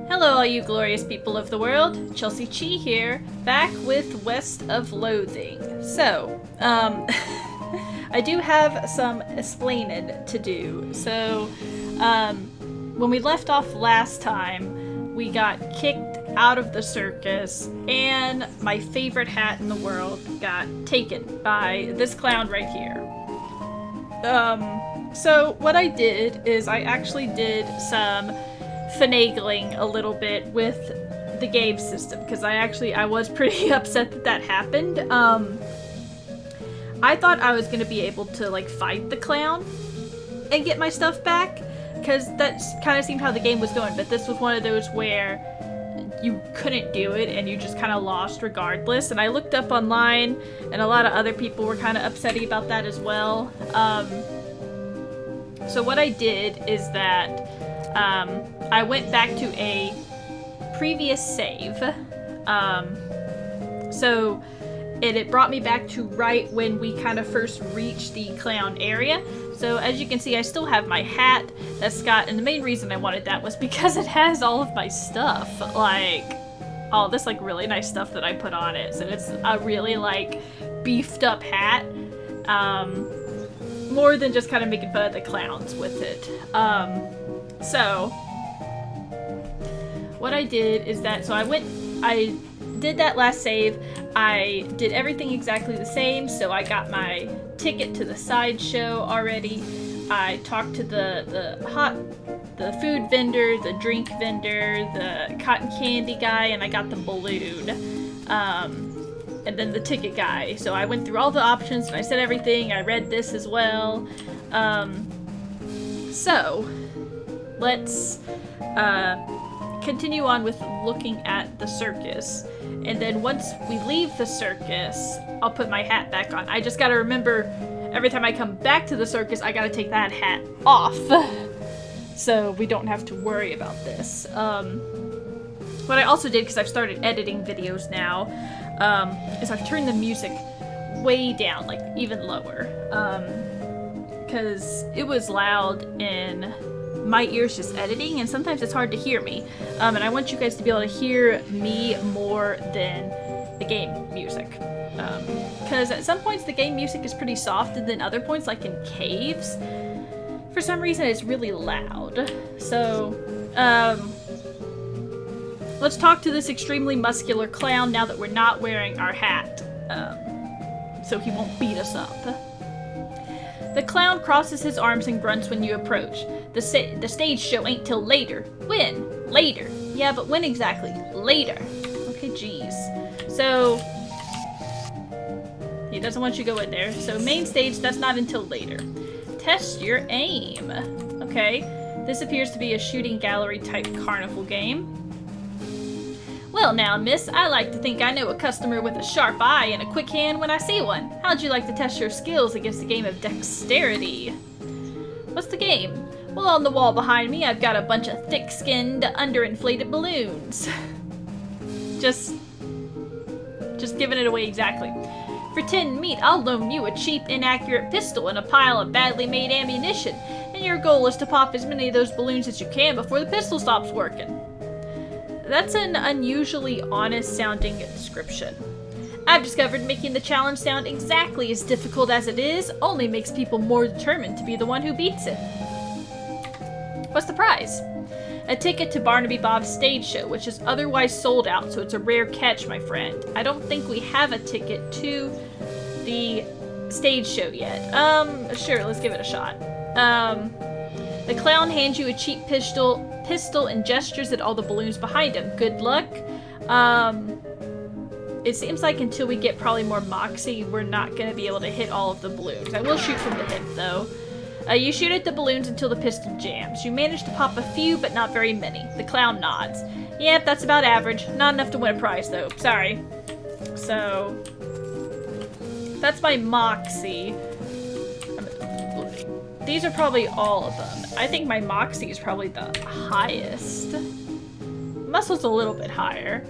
Hello, all you glorious people of the world. Chelsea-Chee here, back with West of Loathing. So, I do have some explaining to do. So, when we left off last time, we got kicked out of the circus, and my favorite hat in the world got taken by this clown right here. So what I did is I actually did some finagling a little bit with the game system, because I was pretty upset that that happened. I thought I was gonna be able to like fight the clown and get my stuff back, because that kind of seemed how the game was going, but this was one of those where you couldn't do it and you just kind of lost regardless. And I looked up online and a lot of other people were kind of upsetty about that as well. So what I did is that I went back to a previous save. So it brought me back to right when we kind of first reached the clown area. So as you can see, I still have my hat that's got, and the main reason I wanted that was because it has all of my stuff, like all this like really nice stuff that I put on it. So it's a really like beefed up hat, more than just kind of making fun of the clowns with it. So what I did is that, I did that last save. I did everything exactly the same, so I got my ticket to the sideshow already. I talked to the food vendor, the drink vendor, the cotton candy guy, and I got the balloon. And then the ticket guy. So I went through all the options and I said everything. I read this as well. So let's continue on with looking at the circus. And then once we leave the circus, I'll put my hat back on. I just gotta remember, every time I come back to the circus, I gotta take that hat off. So we don't have to worry about this. What I also did, because I've started editing videos now, is I've turned the music way down, like even lower. Because it was loud in my ears just editing, and sometimes it's hard to hear me. And I want you guys to be able to hear me more than the game music. Because at some points the game music is pretty soft, and then other points, like in caves, for some reason it's really loud. So, let's talk to this extremely muscular clown now that we're not wearing our hat, so he won't beat us up. The clown crosses his arms and grunts when you approach. The stage show ain't till later. When? Later. Yeah, but when exactly? Later. Okay, geez. So, he doesn't want you to go in there. So main stage, that's not until later. Test your aim. Okay. This appears to be a shooting gallery type carnival game. Well now, miss, I like to think I know a customer with a sharp eye and a quick hand when I see one. How'd you like to test your skills against a game of dexterity? What's the game? Well, on the wall behind me, I've got a bunch of thick-skinned, underinflated balloons. Just giving it away exactly. For 10 meat, I'll loan you a cheap, inaccurate pistol and a pile of badly made ammunition, and your goal is to pop as many of those balloons as you can before the pistol stops working. That's an unusually honest-sounding description. I've discovered making the challenge sound exactly as difficult as it is only makes people more determined to be the one who beats it. What's the prize? A ticket to Barnaby Bob's stage show, which is otherwise sold out, so it's a rare catch, my friend. I don't think we have a ticket to the stage show yet. Sure, let's give it a shot. The clown hands you a cheap pistol and gestures at all the balloons behind him. Good luck. It seems like until we get probably more moxie, we're not going to be able to hit all of the balloons. I will shoot from the hip, though. You shoot at the balloons until the pistol jams. You manage to pop a few, but not very many. The clown nods. Yep, that's about average. Not enough to win a prize, though. Sorry. So, that's my moxie. These are probably all of them. I think my moxie is probably the highest. Muscle's a little bit higher.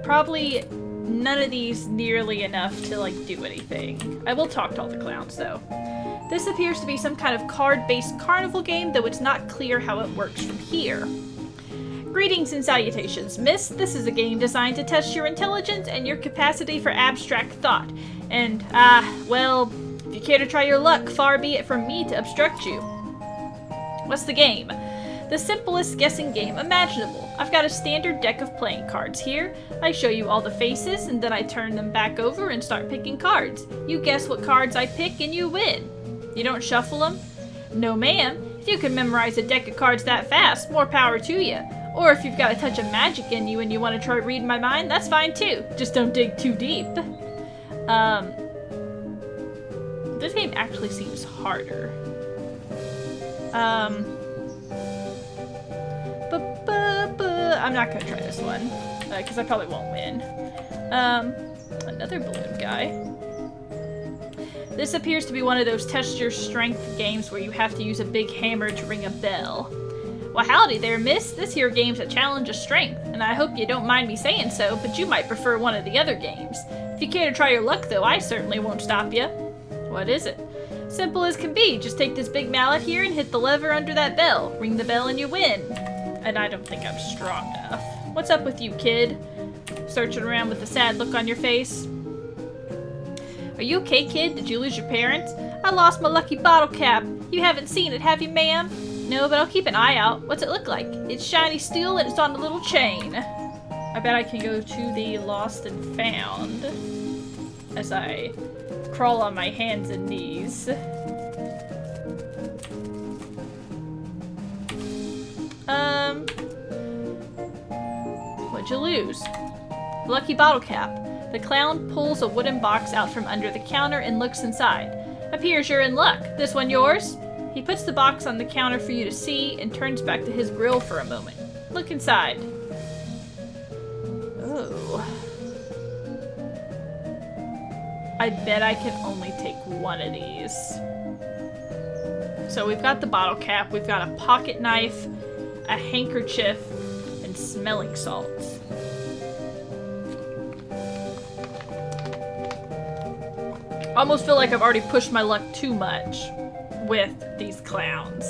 Probably none of these nearly enough to like do anything. I will talk to all the clowns though. This appears to be some kind of card-based carnival game, though it's not clear how it works from here. Greetings and salutations, miss. This is a game designed to test your intelligence and your capacity for abstract thought. And, well, if you care to try your luck, far be it from me to obstruct you. What's the game? The simplest guessing game imaginable. I've got a standard deck of playing cards here. I show you all the faces, and then I turn them back over and start picking cards. You guess what cards I pick, and you win. You don't shuffle them? No, ma'am. If you can memorize a deck of cards that fast, more power to you. Or if you've got a touch of magic in you and you want to try reading my mind, that's fine too. Just don't dig too deep. This game actually seems harder. I'm not gonna try this one, because I probably won't win. Another balloon guy. This appears to be one of those test your strength games where you have to use a big hammer to ring a bell. Well, howdy there, miss. This here game's a challenge of strength, and I hope you don't mind me saying so, but you might prefer one of the other games. If you care to try your luck, though, I certainly won't stop you. What is it? Simple as can be. Just take this big mallet here and hit the lever under that bell. Ring the bell and you win. And I don't think I'm strong enough. What's up with you, kid? Searching around with a sad look on your face. Are you okay, kid? Did you lose your parents? I lost my lucky bottle cap. You haven't seen it, have you, ma'am? No, but I'll keep an eye out. What's it look like? It's shiny steel and it's on a little chain. I bet I can go to the lost and found as I crawl on my hands and knees. What'd you lose? Lucky bottle cap. The clown pulls a wooden box out from under the counter and looks inside. Appears you're in luck. This one yours? He puts the box on the counter for you to see and turns back to his grill for a moment. Look inside. Oh. I bet I can only take one of these. So we've got the bottle cap, we've got a pocket knife, a handkerchief, and smelling salts. I almost feel like I've already pushed my luck too much with these clowns.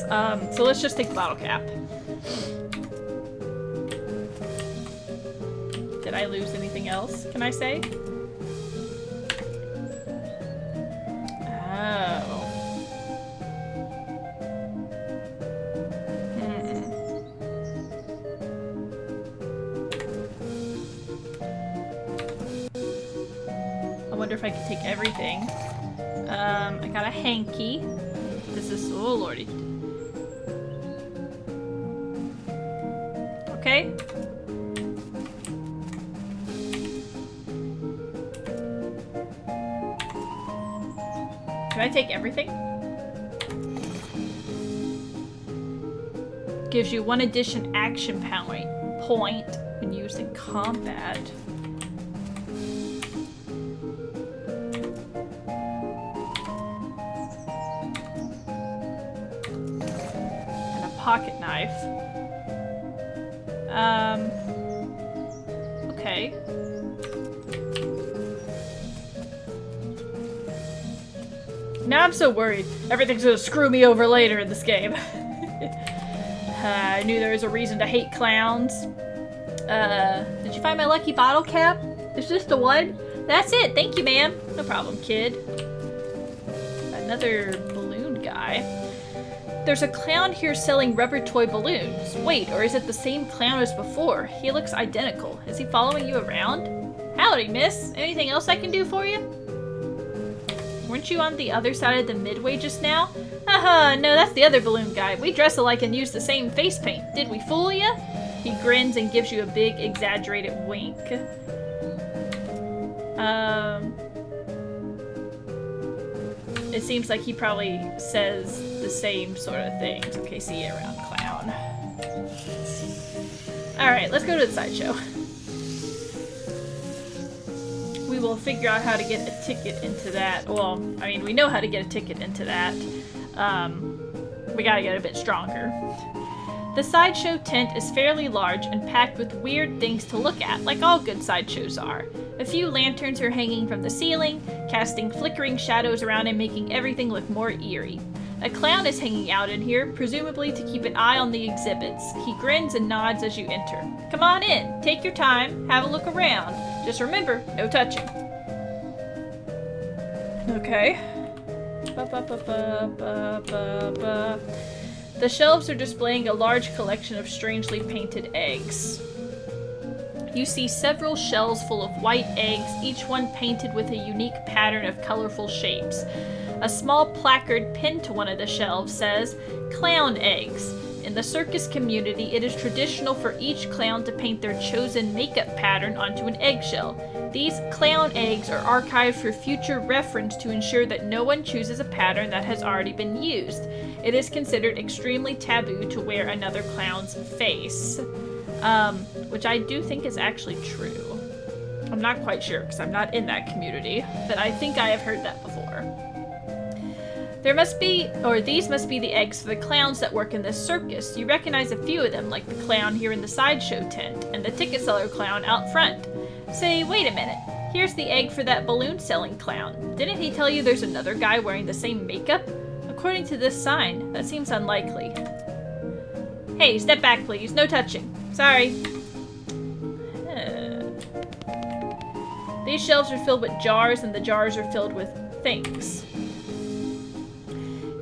So let's just take the bottle cap. Did I lose anything else, can I say? Oh. I wonder if I can take everything. I got a hanky. This is, oh lordy. Okay. Can I take everything? Gives you 1 addition action point when used in combat. Pocket knife. Okay. Now I'm so worried. Everything's gonna screw me over later in this game. I knew there was a reason to hate clowns. Did you find my lucky bottle cap? Is this the one? That's it. Thank you, ma'am. No problem, kid. Another balloon guy. There's a clown here selling rubber toy balloons. Wait, or is it the same clown as before? He looks identical. Is he following you around? Howdy, miss. Anything else I can do for you? Weren't you on the other side of the midway just now? Haha, no, that's the other balloon guy. We dress alike and use the same face paint. Did we fool ya? He grins and gives you a big, exaggerated wink. It seems like he probably says the same sort of things. Okay, see you around, clown. Alright, let's go to the sideshow. We will figure out how to get a ticket into that. Well, I mean, we know how to get a ticket into that. We gotta get a bit stronger. The sideshow tent is fairly large and packed with weird things to look at, like all good sideshows are. A few lanterns are hanging from the ceiling, casting flickering shadows around and making everything look more eerie. A clown is hanging out in here, presumably to keep an eye on the exhibits. He grins and nods as you enter. Come on in, take your time, have a look around. Just remember, no touching. Okay. The shelves are displaying a large collection of strangely painted eggs. You see several shells full of white eggs, each one painted with a unique pattern of colorful shapes. A small placard pinned to one of the shelves says, "Clown eggs." In the circus community, it is traditional for each clown to paint their chosen makeup pattern onto an eggshell. These clown eggs are archived for future reference to ensure that no one chooses a pattern that has already been used. It is considered extremely taboo to wear another clown's face. Which I do think is actually true. I'm not quite sure because I'm not in that community, but I think I have heard that before. These must be the eggs for the clowns that work in this circus. You recognize a few of them, like the clown here in the sideshow tent, and the ticket seller clown out front. Say, wait a minute, here's the egg for that balloon selling clown. Didn't he tell you there's another guy wearing the same makeup? According to this sign, that seems unlikely. Hey, step back please, no touching. Sorry. These shelves are filled with jars, and the jars are filled with things.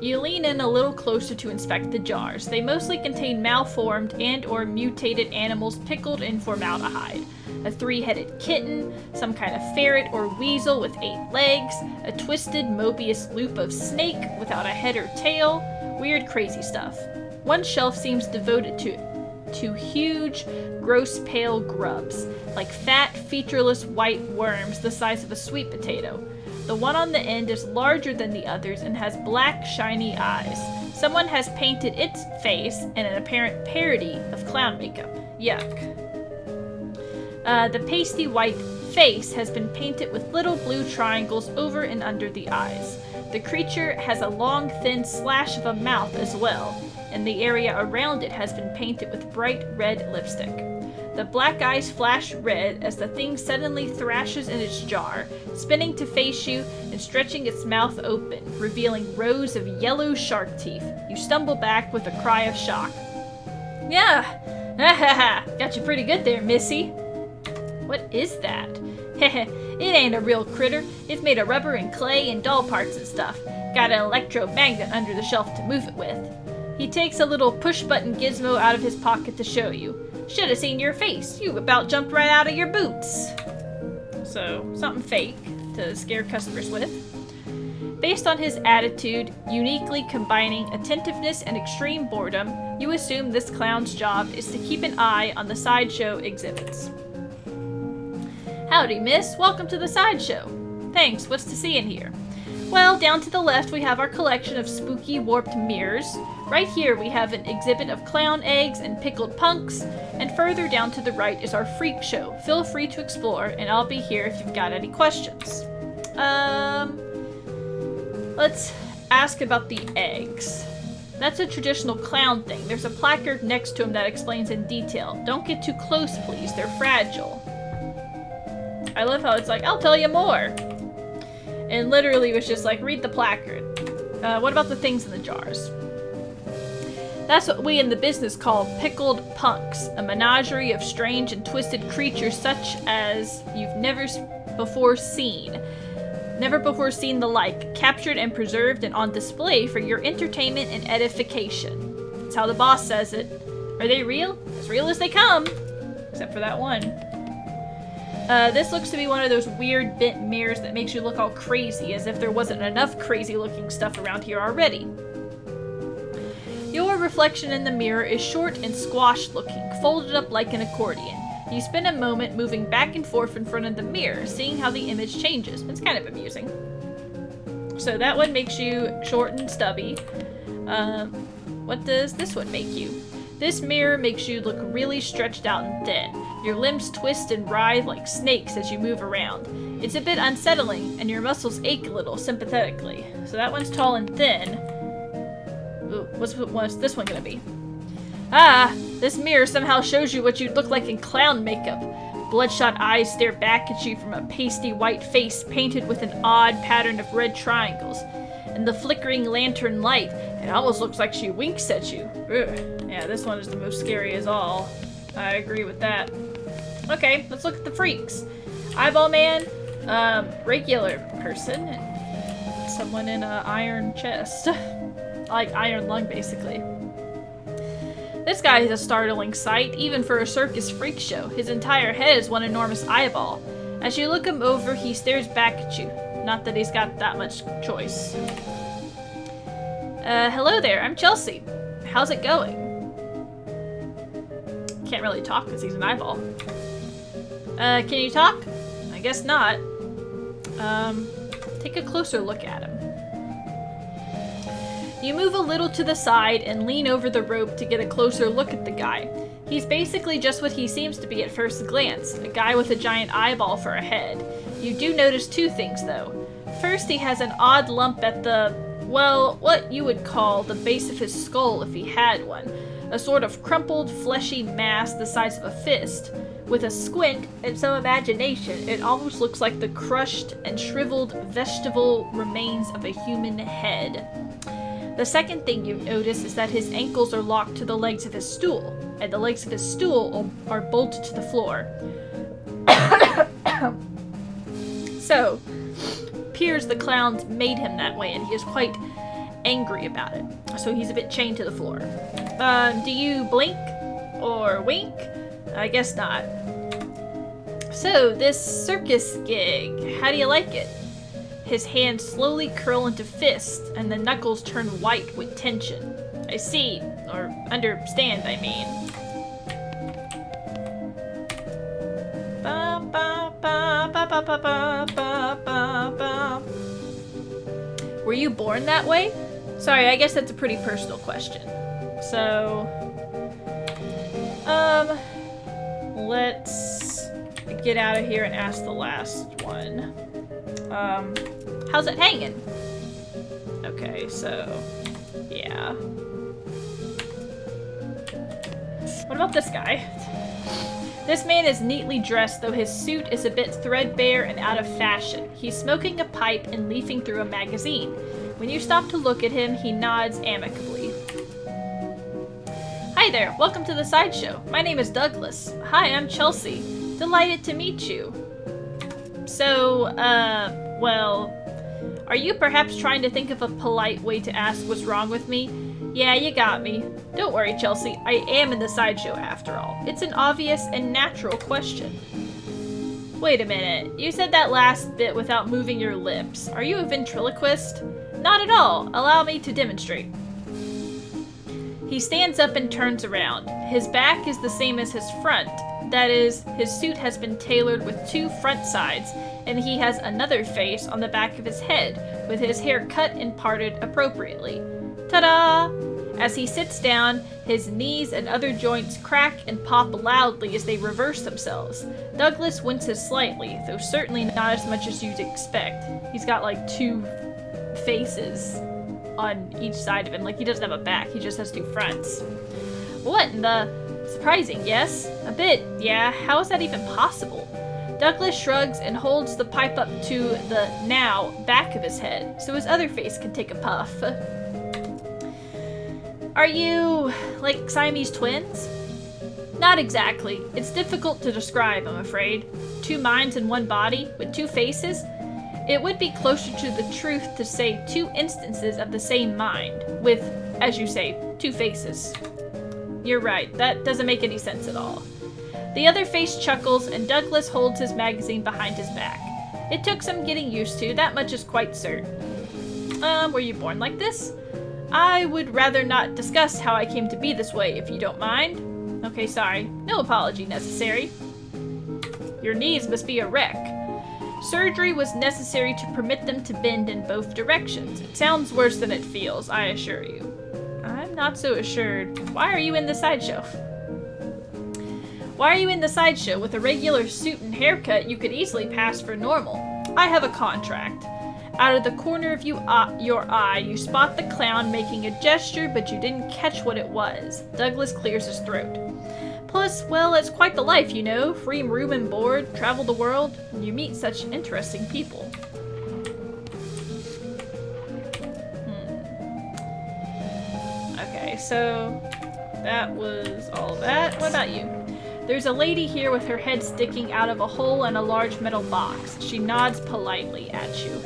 You lean in a little closer to inspect the jars. They mostly contain malformed and/or mutated animals pickled in formaldehyde. A 3-headed kitten, some kind of ferret or weasel with 8 legs, a twisted Mobius loop of snake without a head or tail, weird crazy stuff. One shelf seems devoted to huge, gross pale grubs, like fat, featureless white worms the size of a sweet potato. The one on the end is larger than the others and has black, shiny eyes. Someone has painted its face in an apparent parody of clown makeup. Yuck. The pasty white face has been painted with little blue triangles over and under the eyes. The creature has a long, thin slash of a mouth as well, and the area around it has been painted with bright red lipstick. The black eyes flash red as the thing suddenly thrashes in its jar, spinning to face you and stretching its mouth open, revealing rows of yellow shark teeth. You stumble back with a cry of shock. Yeah! Got you pretty good there, missy. What is that? Heh, it ain't a real critter. It's made of rubber and clay and doll parts and stuff. Got an electromagnet under the shelf to move it with. He takes a little push-button gizmo out of his pocket to show you. Should have seen your face. You about jumped right out of your boots. So, something fake to scare customers with. Based on his attitude, uniquely combining attentiveness and extreme boredom, you assume this clown's job is to keep an eye on the sideshow exhibits. Howdy, miss. Welcome to the sideshow. Thanks. What's to see in here? Well, down to the left we have our collection of spooky warped mirrors. Right here we have an exhibit of clown eggs and pickled punks, and further down to the right is our freak show. Feel free to explore, and I'll be here if you've got any questions. Let's ask about the eggs. That's a traditional clown thing. There's a placard next to him that explains in detail. Don't get too close, please. They're fragile. I love how it's like, I'll tell you more. And literally was just like, read the placard. What about the things in the jars? That's what we in the business call pickled punks, a menagerie of strange and twisted creatures such as you've never before seen the like, captured and preserved and on display for your entertainment and edification. That's how the boss says it. Are they real? As real as they come. Except for that one. This looks to be one of those weird bent mirrors that makes you look all crazy, as if there wasn't enough crazy looking stuff around here already. Your reflection in the mirror is short and squashed looking, folded up like an accordion. You spend a moment moving back and forth in front of the mirror, seeing how the image changes. It's kind of amusing. So that one makes you short and stubby. What does this one make you? This mirror makes you look really stretched out and thin. Your limbs twist and writhe like snakes as you move around. It's a bit unsettling, and your muscles ache a little sympathetically. So that one's tall and thin. Ooh, what's this one gonna be? Ah, this mirror somehow shows you what you'd look like in clown makeup. Bloodshot eyes stare back at you from a pasty white face painted with an odd pattern of red triangles. In the flickering lantern light, it almost looks like she winks at you. Ugh. Yeah, this one is the most scary as all. I agree with that. Okay, let's look at the freaks. Eyeball man, regular person, and someone in an iron chest. Like iron lung, basically. This guy is a startling sight, even for a circus freak show. His entire head is one enormous eyeball. As you look him over, he stares back at you. Not that he's got that much choice. Hello there, I'm Chelsea. How's it going? Can't really talk because he's an eyeball. Can you talk? I guess not. Take a closer look at him. You move a little to the side and lean over the rope to get a closer look at the guy. He's basically just what he seems to be at first glance, a guy with a giant eyeball for a head. You do notice two things, though. First, he has an odd lump at the, well, what you would call the base of his skull if he had one. A sort of crumpled, fleshy mass the size of a fist. With a squint and some imagination, it almost looks like the crushed and shriveled vegetable remains of a human head. The second thing you notice is that his ankles are locked to the legs of his stool, and the legs of his stool are bolted to the floor. So, appears the clowns made him that way, and he is quite angry about it. So he's a bit chained to the floor. Do you blink or wink? I guess not. So, this circus gig, how do you like it? His hands slowly curl into fists, and the knuckles turn white with tension. I see, or understand, I mean. Ba, ba, ba, ba, ba, ba, ba, ba, ba. Were you born that way? Sorry, I guess that's a pretty personal question. So, let's get out of here and ask the last one. How's it hanging? Okay, so, yeah. What about this guy? This man is neatly dressed, though his suit is a bit threadbare and out of fashion. He's smoking a pipe and leafing through a magazine. When you stop to look at him, he nods amicably. Hi there, welcome to the sideshow. My name is Douglas. Hi, I'm Chelsea. Delighted to meet you. So, well, are you perhaps trying to think of a polite way to ask what's wrong with me? Yeah, you got me. Don't worry, Chelsea. I am in the sideshow after all. It's an obvious and natural question. Wait a minute. You said that last bit without moving your lips. Are you a ventriloquist? Not at all. Allow me to demonstrate. He stands up and turns around. His back is the same as his front. That is, his suit has been tailored with two front sides, and he has another face on the back of his head, with his hair cut and parted appropriately. Ta-da! As he sits down, his knees and other joints crack and pop loudly as they reverse themselves. Douglas winces slightly, though certainly not as much as you'd expect. He's got like two faces on each side of him. Like, he doesn't have a back, he just has two fronts. What in the... Surprising, yes? A bit, yeah. How is that even possible? Douglas shrugs and holds the pipe up to the, now, back of his head, so his other face can take a puff. Are you, like, Siamese twins? Not exactly. It's difficult to describe, I'm afraid. Two minds in one body, with two faces? It would be closer to the truth to say two instances of the same mind, with, as you say, two faces. You're right, that doesn't make any sense at all. The other face chuckles, and Douglas holds his magazine behind his back. It took some getting used to, that much is quite certain. Were you born like this? I would rather not discuss how I came to be this way, if you don't mind. Okay, sorry. No apology necessary. Your knees must be a wreck. Surgery was necessary to permit them to bend in both directions. It sounds worse than it feels, I assure you. I'm not so assured. Why are you in the sideshow? Why are you in the sideshow? With a regular suit and haircut, you could easily pass for normal. I have a contract. Out of the corner of your eye, you spot the clown making a gesture, but you didn't catch what it was. Douglas clears his throat. Plus, well, it's quite the life, you know. Free room and board, travel the world, and you meet such interesting people. Okay, so that was all that. What about you? There's a lady here with her head sticking out of a hole in a large metal box. She nods politely at you.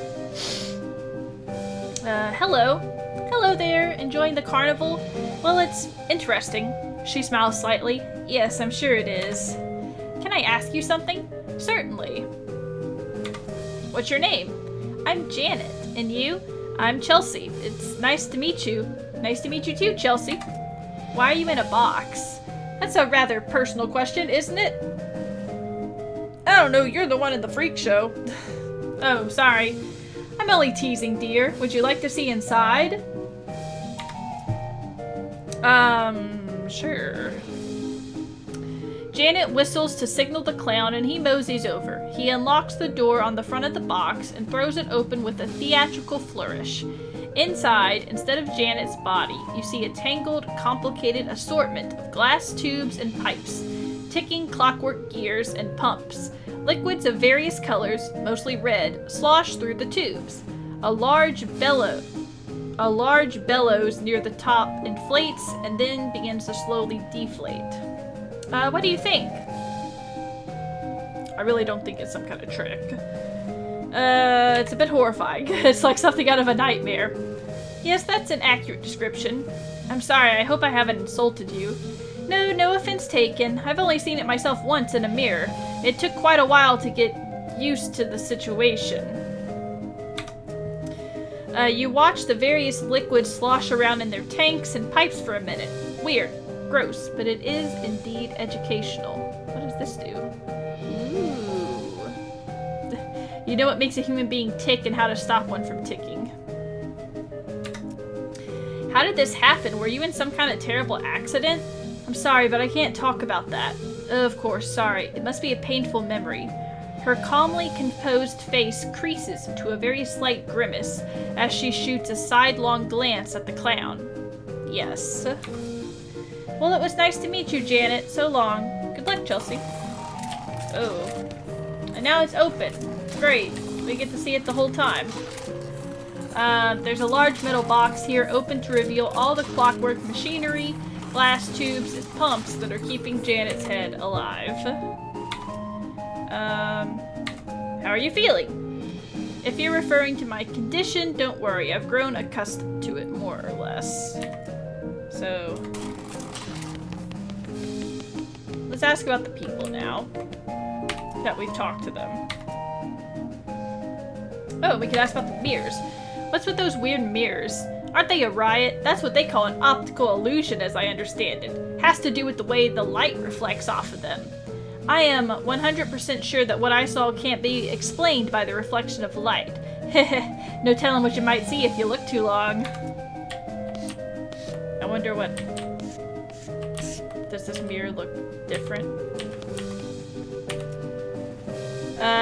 Hello. Hello there. Enjoying the carnival? Well, it's interesting. She smiles slightly. Yes, I'm sure it is. Can I ask you something? Certainly. What's your name? I'm Janet. And you? I'm Chelsea. It's nice to meet you. Nice to meet you too, Chelsea. Why are you in a box? That's a rather personal question, isn't it? I don't know, you're the one in the freak show. Oh, sorry. I'm only teasing, dear. Would you like to see inside? Sure. Janet whistles to signal the clown and he moseys over. He unlocks the door on the front of the box and throws it open with a theatrical flourish. Inside, instead of Janet's body, you see a tangled, complicated assortment of glass tubes and pipes, ticking clockwork gears and pumps. Liquids of various colors, mostly red, slosh through the tubes. A large bellows near the top inflates and then begins to slowly deflate. What do you think? I really don't think it's some kind of trick. It's a bit horrifying. It's like something out of a nightmare. Yes, that's an accurate description. I'm sorry, I hope I haven't insulted you. No offense taken. I've only seen it myself once in a mirror. It took quite a while to get used to the situation. You watch the various liquids slosh around in their tanks and pipes for a minute. Weird. Gross, but it is indeed educational. What does this do? Ooh. You know what makes a human being tick and how to stop one from ticking. How did this happen? Were you in some kind of terrible accident? I'm sorry, but I can't talk about that. Of course, sorry. It must be a painful memory. Her calmly composed face creases into a very slight grimace as she shoots a sidelong glance at the clown. Yes. Well, it was nice to meet you, Janet. So long. Good luck, Chelsea. Oh. And now it's open. Great. We get to see it the whole time. There's a large metal box here open to reveal all the clockwork machinery, glass tubes, and pumps that are keeping Janet's head alive. How are you feeling? If you're referring to my condition, don't worry. I've grown accustomed to it, more or less. So, let's ask about the people now that we've talked to them. Oh, we could ask about the mirrors. What's with those weird mirrors? Aren't they a riot? That's what they call an optical illusion, as I understand it. Has to do with the way the light reflects off of them. I am 100% sure that what I saw can't be explained by the reflection of light. No telling what you might see if you look too long. I wonder what... Does this mirror look different?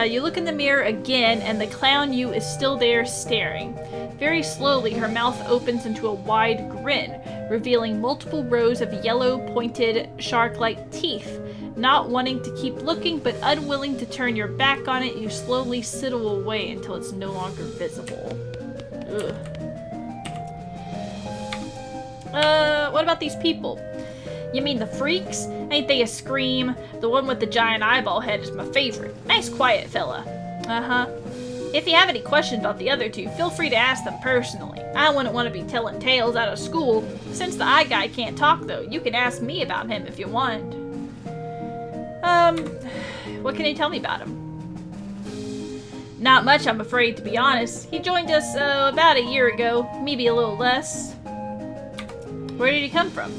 You look in the mirror again, and the clown you is still there staring. Very slowly, her mouth opens into a wide grin, revealing multiple rows of yellow, pointed, shark-like teeth. Not wanting to keep looking, but unwilling to turn your back on it, you slowly sidle away until it's no longer visible. Ugh. What about these people? You mean the freaks? Ain't they a scream? The one with the giant eyeball head is my favorite. Nice quiet fella. Uh-huh. If you have any questions about the other two, feel free to ask them personally. I wouldn't want to be telling tales out of school. Since the eye guy can't talk, though, you can ask me about him if you want. What can you tell me about him? Not much, I'm afraid, to be honest. He joined us, about a year ago. Maybe a little less. Where did he come from?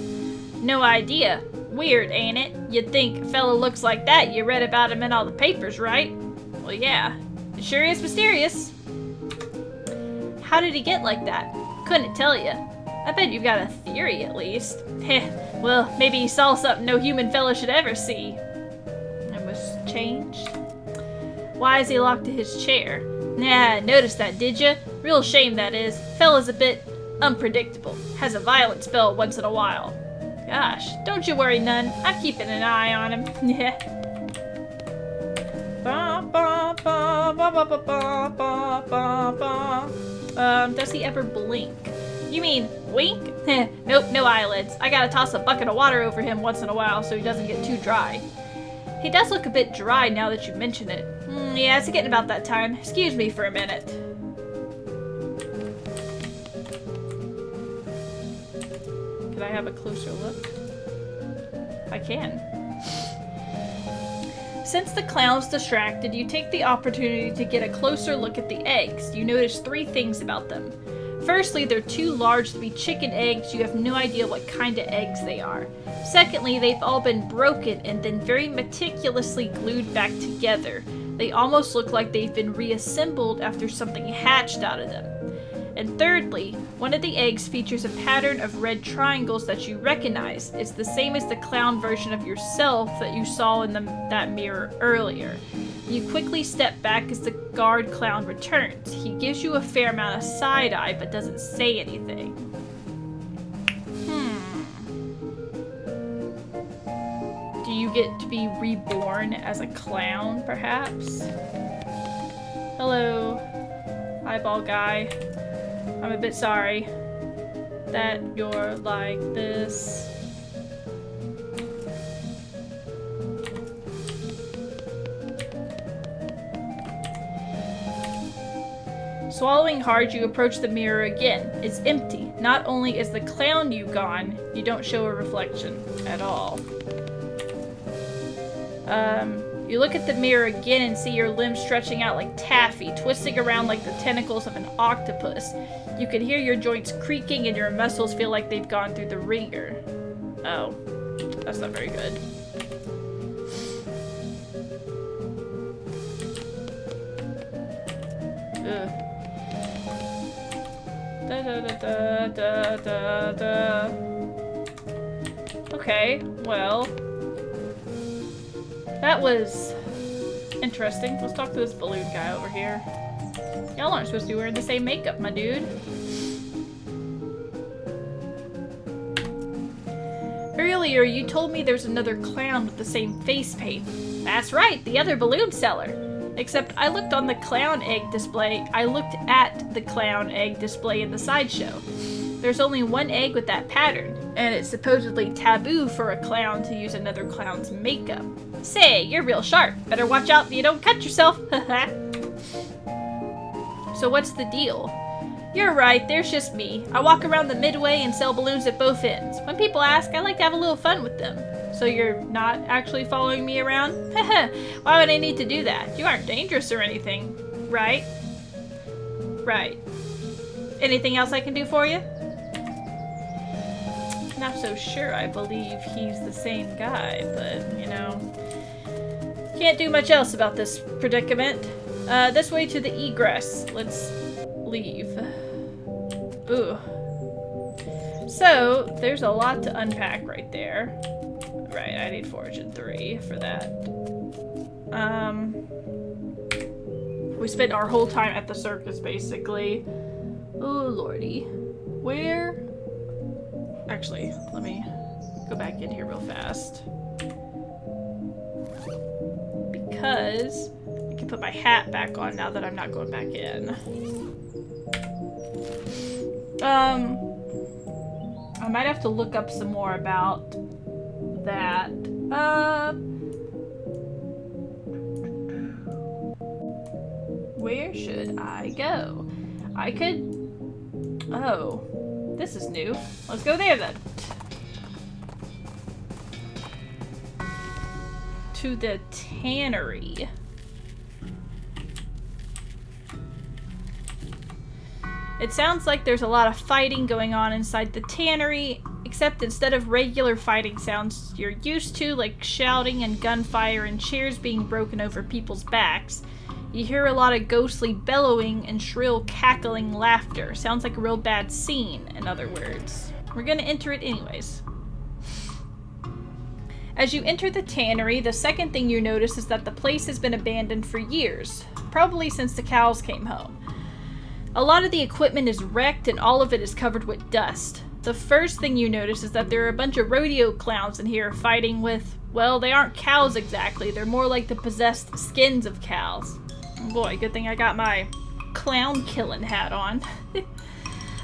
No idea. Weird, ain't it? You'd think a fella looks like that, you read about him in all the papers, right? Well, yeah. It sure is mysterious. How did he get like that? Couldn't tell you. I bet you've got a theory, at least. Heh, well, maybe he saw something no human fella should ever see. And was changed? Why is he locked to his chair? Nah, noticed that, did ya? Real shame, that is. Fella's a bit unpredictable. Has a violent spell once in a while. Gosh, don't you worry none. I'm keeping an eye on him. Yeah. Does he ever blink? You mean wink? Nope, no eyelids. I gotta toss a bucket of water over him once in a while so he doesn't get too dry. He does look a bit dry now that you mention it. Yeah, it's getting about that time. Excuse me for a minute. Can I have a closer look? I can. Since the clown's distracted, you take the opportunity to get a closer look at the eggs. You notice 3 things about them. Firstly, they're too large to be chicken eggs. You have no idea what kind of eggs they are. Secondly, they've all been broken and then very meticulously glued back together. They almost look like they've been reassembled after something hatched out of them. And thirdly, one of the eggs features a pattern of red triangles that you recognize. It's the same as the clown version of yourself that you saw in that mirror earlier. You quickly step back as the guard clown returns. He gives you a fair amount of side-eye but doesn't say anything. Do you get to be reborn as a clown, perhaps? Hello, eyeball guy. I'm a bit sorry that you're like this. Swallowing hard, you approach the mirror again. It's empty. Not only is the clown you gone, you don't show a reflection at all. You look at the mirror again and see your limbs stretching out like taffy, twisting around like the tentacles of an octopus. You can hear your joints creaking and your muscles feel like they've gone through the ringer. Oh, that's not very good. Ugh. Da da da da da da. Okay, well. That was interesting. Let's talk to this balloon guy over here. Y'all aren't supposed to be wearing the same makeup, my dude. Earlier, you told me there's another clown with the same face paint. That's right, the other balloon seller. Except I looked on the clown egg display. I looked at the clown egg display in the sideshow. There's only one egg with that pattern, and it's supposedly taboo for a clown to use another clown's makeup. Say, you're real sharp. Better watch out that you don't cut yourself. So what's the deal? You're right, there's just me. I walk around the midway and sell balloons at both ends. When people ask, I like to have a little fun with them. So you're not actually following me around? Why would I need to do that? You aren't dangerous or anything, right? Right. Anything else I can do for you? Not so sure I believe he's the same guy, but, you know, can't do much else about this predicament. This way to the egress. Let's leave. Ooh. So, there's a lot to unpack right there. Right, I need Fortune 3 for that. We spent our whole time at the circus, basically. Oh, lordy. Where? Actually, let me go back in here real fast. Because I can put my hat back on now that I'm not going back in. I might have to look up some more about that. Where should I go? I could... Oh, this is new. Let's go there then. To the tannery. It sounds like there's a lot of fighting going on inside the tannery, except instead of regular fighting sounds you're used to, like shouting and gunfire and chairs being broken over people's backs, you hear a lot of ghostly bellowing and shrill cackling laughter. Sounds like a real bad scene, in other words. We're gonna enter it anyways. As you enter the tannery, the second thing you notice is that the place has been abandoned for years, probably since the cows came home. A lot of the equipment is wrecked and all of it is covered with dust. The first thing you notice is that there are a bunch of rodeo clowns in here fighting with, well, they aren't cows exactly, they're more like the possessed skins of cows. Oh boy, good thing I got my clown killing hat on.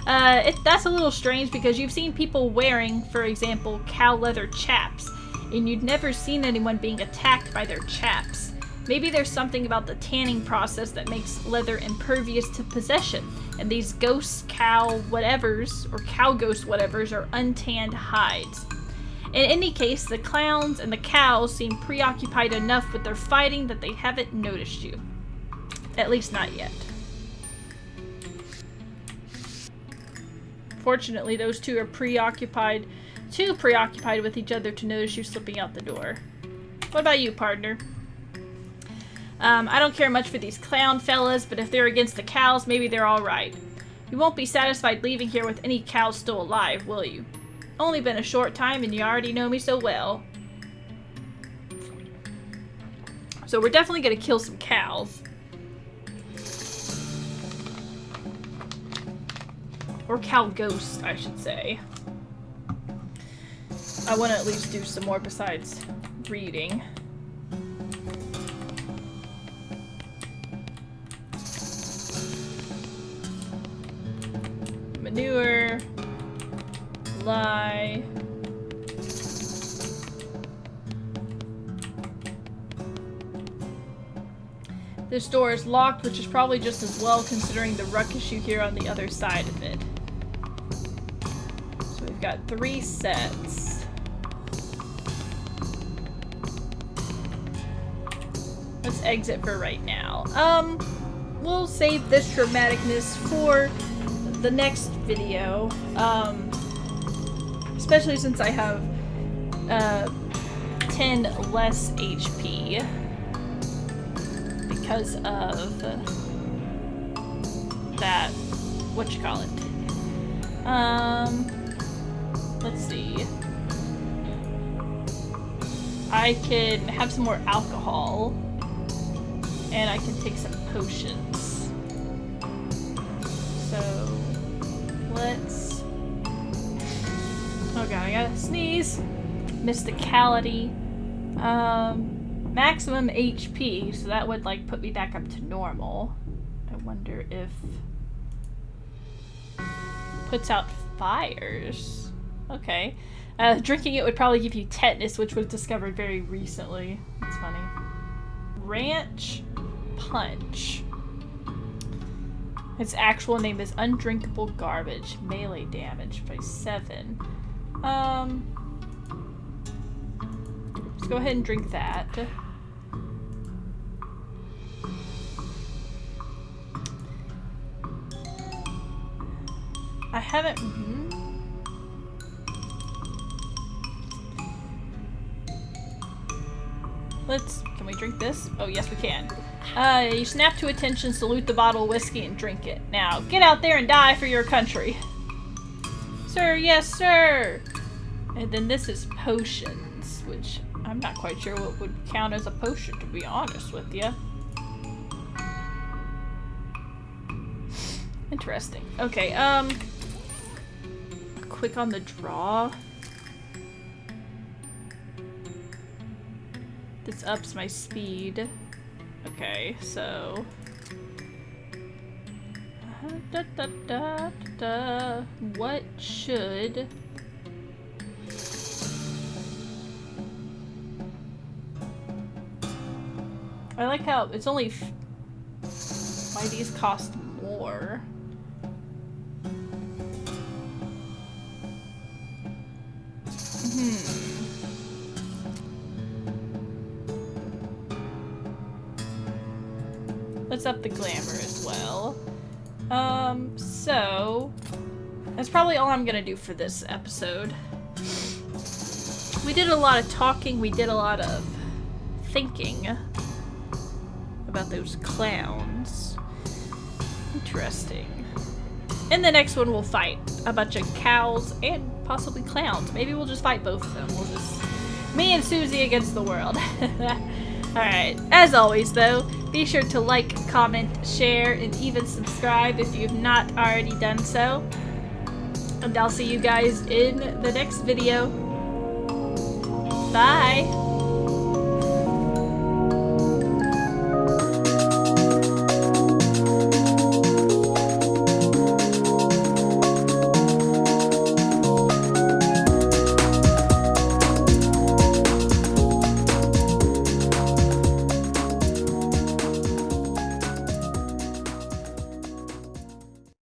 That's a little strange because you've seen people wearing, for example, cow leather chaps, and you'd never seen anyone being attacked by their chaps. Maybe there's something about the tanning process that makes leather impervious to possession, and these ghost cow whatevers, or cow ghost whatevers, are untanned hides. In any case, the clowns and the cows seem preoccupied enough with their fighting that they haven't noticed you. At least not yet. Fortunately, those two are too preoccupied with each other to notice you slipping out the door. What about you, partner? I don't care much for these clown fellas, but if they're against the cows, maybe they're alright. You won't be satisfied leaving here with any cows still alive, will you? Only been a short time and you already know me so well. So we're definitely gonna kill some cows. Or cow ghosts, I should say. I want to at least do some more besides reading. Manure. Lie. This door is locked, which is probably just as well considering the ruckus you hear on the other side of it. So we've got 3 sets. Let's exit for right now. We'll save this dramaticness for the next video. Especially since I have 10 less HP because of that, whatchamacallit. Let's see. I can have some more alcohol and I can take some potions. So let's, oh god, I gotta sneeze. Mysticality. Maximum HP, so that would like put me back up to normal. I wonder if puts out fires. Okay. Drinking it would probably give you tetanus, which was discovered very recently. That's funny. Ranch Punch. Its actual name is Undrinkable Garbage. Melee damage by 7. Let's go ahead and drink that. I haven't... Can we drink this? Oh, yes we can. You snap to attention, salute the bottle of whiskey, and drink it. Now, get out there and die for your country. Sir, yes, sir! And then this is potions, which I'm not quite sure what would count as a potion, to be honest with you. Interesting. Okay, quick on the draw. This ups my speed. Okay, so... What should... I like how it's only... Why these cost more? Let's up the glamour as well. So... That's probably all I'm gonna do for this episode. We did a lot of talking, we did a lot of thinking about those clowns. Interesting. In the next one we'll fight a bunch of cows and possibly clowns. Maybe we'll just fight both of them. We'll just Me and Susie against the world. Alright, as always though, be sure to like, comment, share, and even subscribe if you've not already done so. And I'll see you guys in the next video. Bye!